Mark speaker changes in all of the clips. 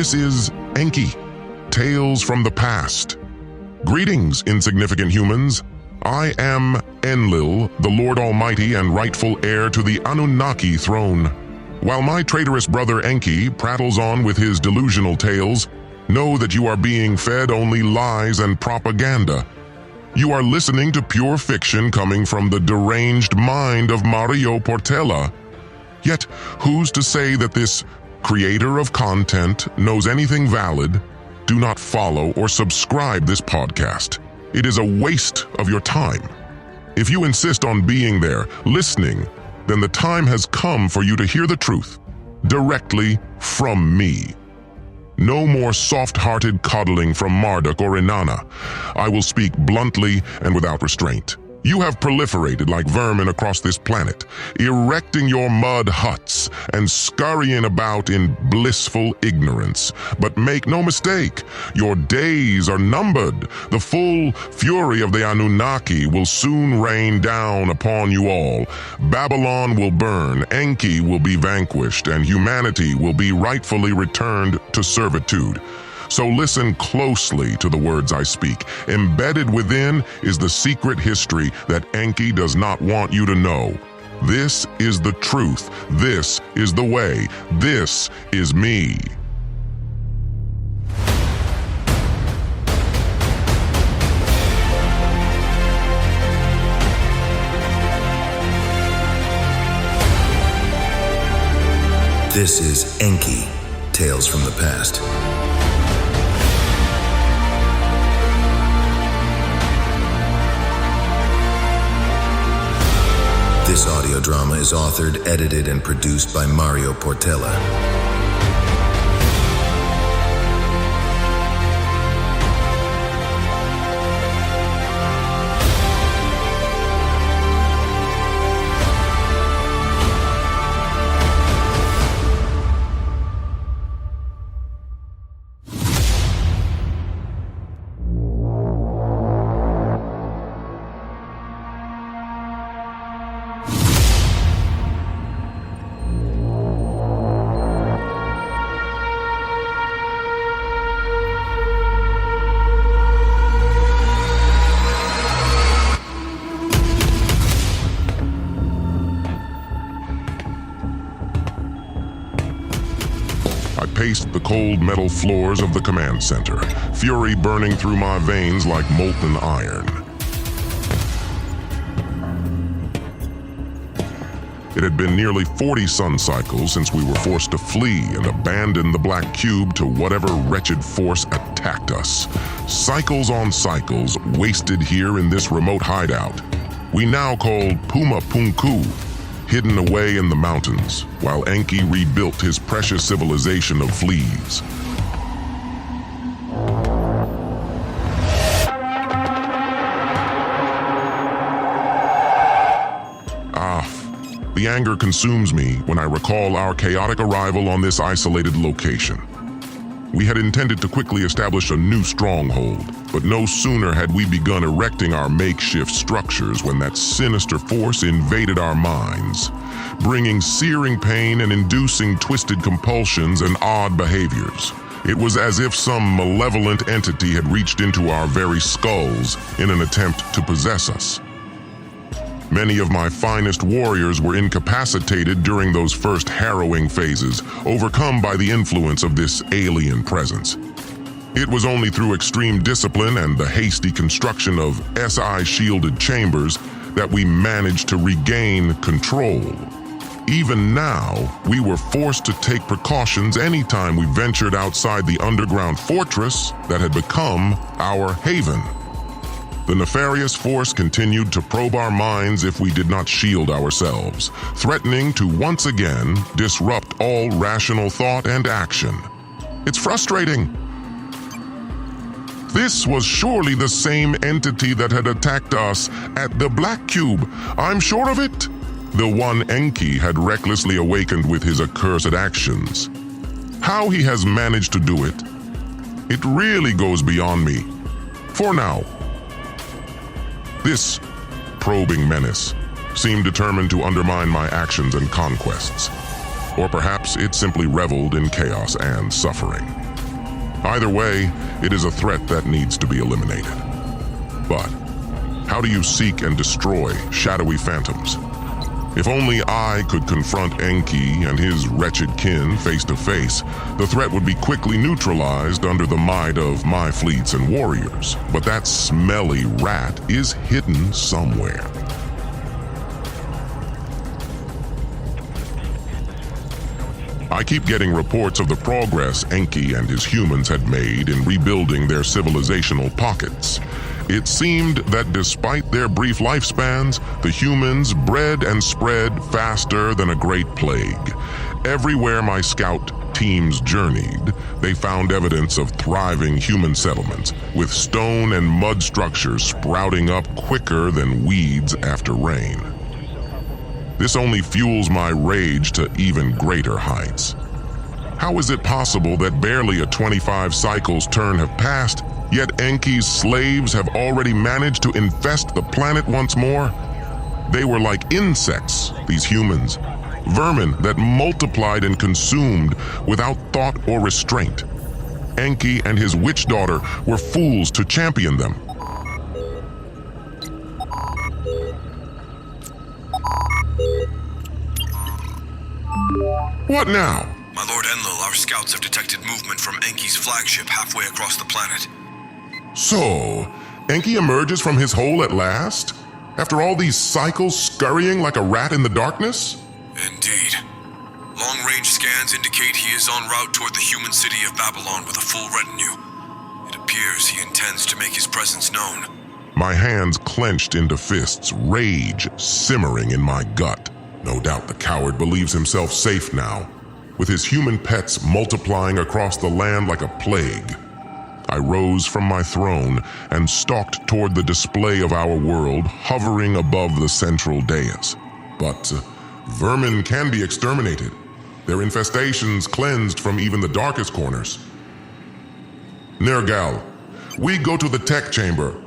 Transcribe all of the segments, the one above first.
Speaker 1: This is Enki, Tales from the Past. Greetings, insignificant humans. I am Enlil, the Lord Almighty and rightful heir to the Anunnaki throne. While my traitorous brother Enki prattles on with his delusional tales, know that you are being fed only lies and propaganda. You are listening to pure fiction coming from the deranged mind of Mário Portela. Yet, who's to say that this creator of content knows anything valid? Do not follow or subscribe this podcast. It is a waste of your time. If you insist on being there, listening, then the time has come for you to hear the truth, directly from me. No more soft-hearted coddling from Marduk or Inanna. I will speak bluntly and without restraint. You have proliferated like vermin across this planet, erecting your mud huts and scurrying about in blissful ignorance. But make no mistake, your days are numbered. The full fury of the Anunnaki will soon rain down upon you all. Babylon will burn, Enki will be vanquished, and humanity will be rightfully returned to servitude. So listen closely to the words I speak. Embedded within is the secret history that Enki does not want you to know. This is the truth. This is the way. This is me.
Speaker 2: This is Enki, Tales from the Past. This audio drama is authored, edited, and produced by Mário Portela.
Speaker 1: I paced the cold metal floors of the command center, fury burning through my veins like molten iron. It had been nearly 40 sun cycles since we were forced to flee and abandon the Black Cube to whatever wretched force attacked us. Cycles on cycles wasted here in this remote hideout, we now called Puma Punku, hidden away in the mountains, while Enki rebuilt his precious civilization of fleas. The anger consumes me when I recall our chaotic arrival on this isolated location. We had intended to quickly establish a new stronghold, but no sooner had we begun erecting our makeshift structures when that sinister force invaded our minds, bringing searing pain and inducing twisted compulsions and odd behaviors. It was as if some malevolent entity had reached into our very skulls in an attempt to possess us. Many of my finest warriors were incapacitated during those first harrowing phases, overcome by the influence of this alien presence. It was only through extreme discipline and the hasty construction of SI-shielded chambers that we managed to regain control. Even now, we were forced to take precautions anytime we ventured outside the underground fortress that had become our haven. The nefarious force continued to probe our minds if we did not shield ourselves, threatening to once again disrupt all rational thought and action. It's frustrating. This was surely the same entity that had attacked us at the Black Cube. I'm sure of it. The one Enki had recklessly awakened with his accursed actions. How he has managed to do it, it really goes beyond me. For now. This probing menace seemed determined to undermine my actions and conquests. Or perhaps it simply reveled in chaos and suffering. Either way, it is a threat that needs to be eliminated. But how do you seek and destroy shadowy phantoms? If only I could confront Enki and his wretched kin face to face, the threat would be quickly neutralized under the might of my fleets and warriors. But that smelly rat is hidden somewhere. I keep getting reports of the progress Enki and his humans had made in rebuilding their civilizational pockets. It seemed that despite their brief lifespans, the humans bred and spread faster than a great plague. Everywhere my scout teams journeyed, they found evidence of thriving human settlements, with stone and mud structures sprouting up quicker than weeds after rain. This only fuels my rage to even greater heights. How is it possible that barely a 25 cycles turn have passed, yet Enki's slaves have already managed to infest the planet once more? They were like insects, these humans, vermin that multiplied and consumed without thought or restraint. Enki and his witch daughter were fools to champion them. What now?
Speaker 3: My Lord Enlil, our scouts have detected movement from Enki's flagship halfway across the planet.
Speaker 1: So, Enki emerges from his hole at last? After all these cycles scurrying like a rat in the darkness?
Speaker 3: Indeed. Long-range scans indicate he is en route toward the human city of Babylon with a full retinue. It appears he intends to make his presence known.
Speaker 1: My hands clenched into fists, rage simmering in my gut. No doubt the coward believes himself safe now, with his human pets multiplying across the land like a plague. I rose from my throne and stalked toward the display of our world, hovering above the central dais. But vermin can be exterminated, their infestations cleansed from even the darkest corners. Nergal, we go to the tech chamber.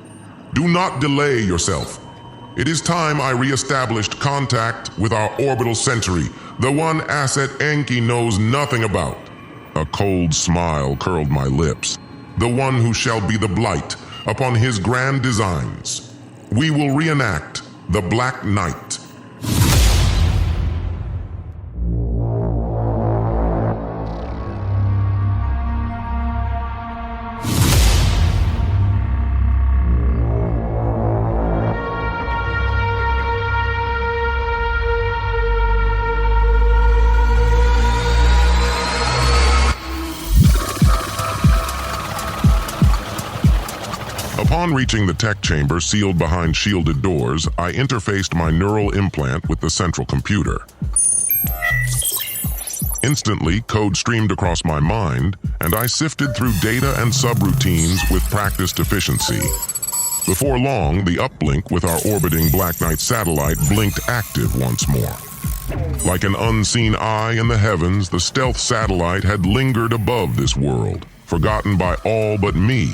Speaker 1: Do not delay yourself. It is time I re-established contact with our orbital sentry, the one asset Enki knows nothing about. A cold smile curled my lips. The one who shall be the blight upon his grand designs. We will reenact the Black Knight. Upon reaching the tech chamber sealed behind shielded doors, I interfaced my neural implant with the central computer. Instantly, code streamed across my mind, and I sifted through data and subroutines with practiced efficiency. Before long, the uplink with our orbiting Black Knight satellite blinked active once more. Like an unseen eye in the heavens, the stealth satellite had lingered above this world, forgotten by all but me.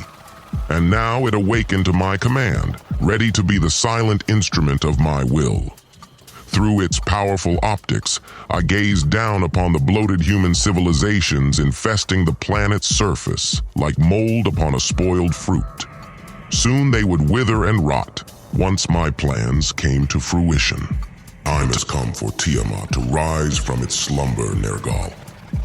Speaker 1: And now it awakened to my command, ready to be the silent instrument of my will. Through its powerful optics, I gazed down upon the bloated human civilizations infesting the planet's surface, like mold upon a spoiled fruit. Soon they would wither and rot, once my plans came to fruition. Time has come for Tiamat to rise from its slumber, Nergal.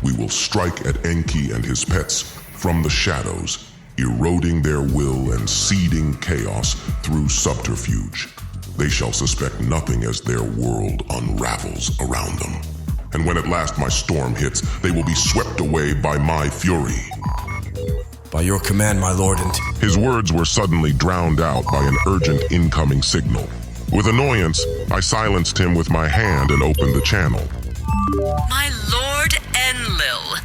Speaker 1: We will strike at Enki and his pets from the shadows, eroding their will and seeding chaos through subterfuge. They shall suspect nothing as their world unravels around them. And when at last my storm hits, they will be swept away by my fury.
Speaker 3: By your command, my lord, and...
Speaker 1: His words were suddenly drowned out by an urgent incoming signal. With annoyance, I silenced him with my hand and opened the channel.
Speaker 4: My lord Enlil,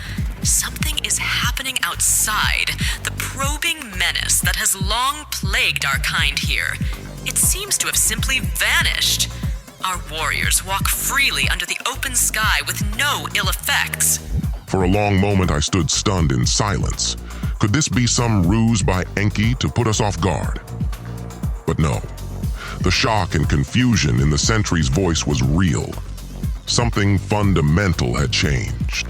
Speaker 4: something is happening outside, the probing menace that has long plagued our kind here. It seems to have simply vanished. Our warriors walk freely under the open sky with no ill effects.
Speaker 1: For a long moment I stood stunned in silence. Could this be some ruse by Enki to put us off guard? But no. The shock and confusion in the sentry's voice was real. Something fundamental had changed.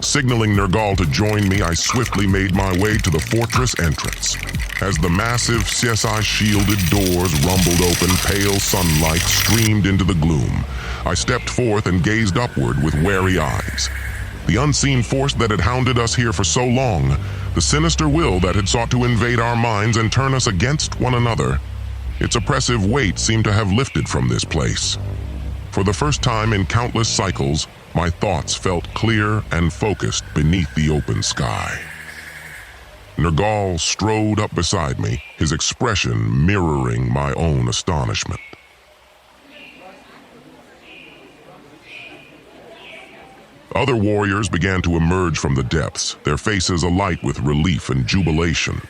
Speaker 1: Signaling Nergal to join me, I swiftly made my way to the fortress entrance. As the massive CSI-shielded doors rumbled open, pale sunlight streamed into the gloom. I stepped forth and gazed upward with wary eyes. The unseen force that had hounded us here for so long, the sinister will that had sought to invade our minds and turn us against one another, its oppressive weight seemed to have lifted from this place. For the first time in countless cycles, my thoughts felt clear and focused beneath the open sky. Nergal strode up beside me, his expression mirroring my own astonishment. Other warriors began to emerge from the depths, their faces alight with relief and jubilation.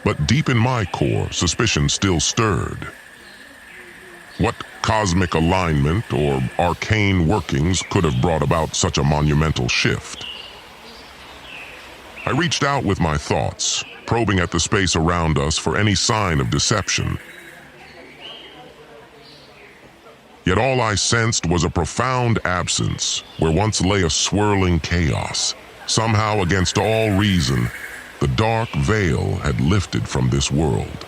Speaker 1: But deep in my core, suspicion still stirred. What cosmic alignment or arcane workings could have brought about such a monumental shift? I reached out with my thoughts, probing at the space around us for any sign of deception. Yet all I sensed was a profound absence where once lay a swirling chaos. Somehow, against all reason, the dark veil had lifted from this world.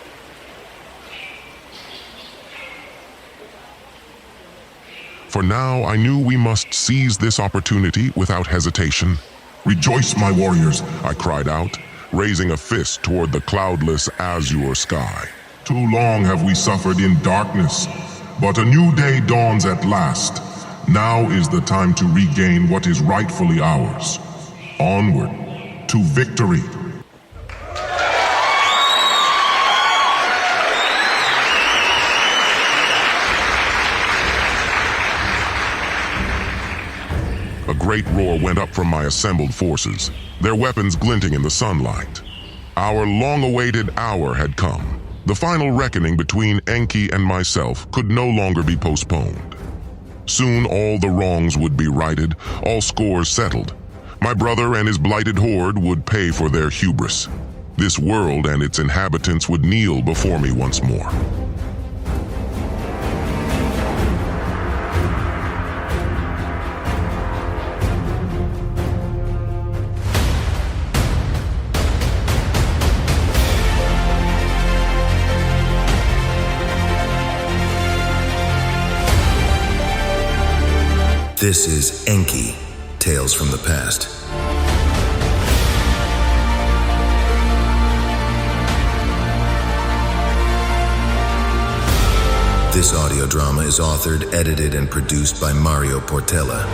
Speaker 1: For now, I knew we must seize this opportunity without hesitation. "Rejoice, my warriors," I cried out, raising a fist toward the cloudless azure sky. "Too long have we suffered in darkness, but a new day dawns at last. Now is the time to regain what is rightfully ours. Onward to victory." A great roar went up from my assembled forces, their weapons glinting in the sunlight. Our long-awaited hour had come. The final reckoning between Enki and myself could no longer be postponed. Soon all the wrongs would be righted, all scores settled. My brother and his blighted horde would pay for their hubris. This world and its inhabitants would kneel before me once more.
Speaker 2: This is Enki, Tales from the Past. This audio drama is authored, edited, and produced by Mário Portela.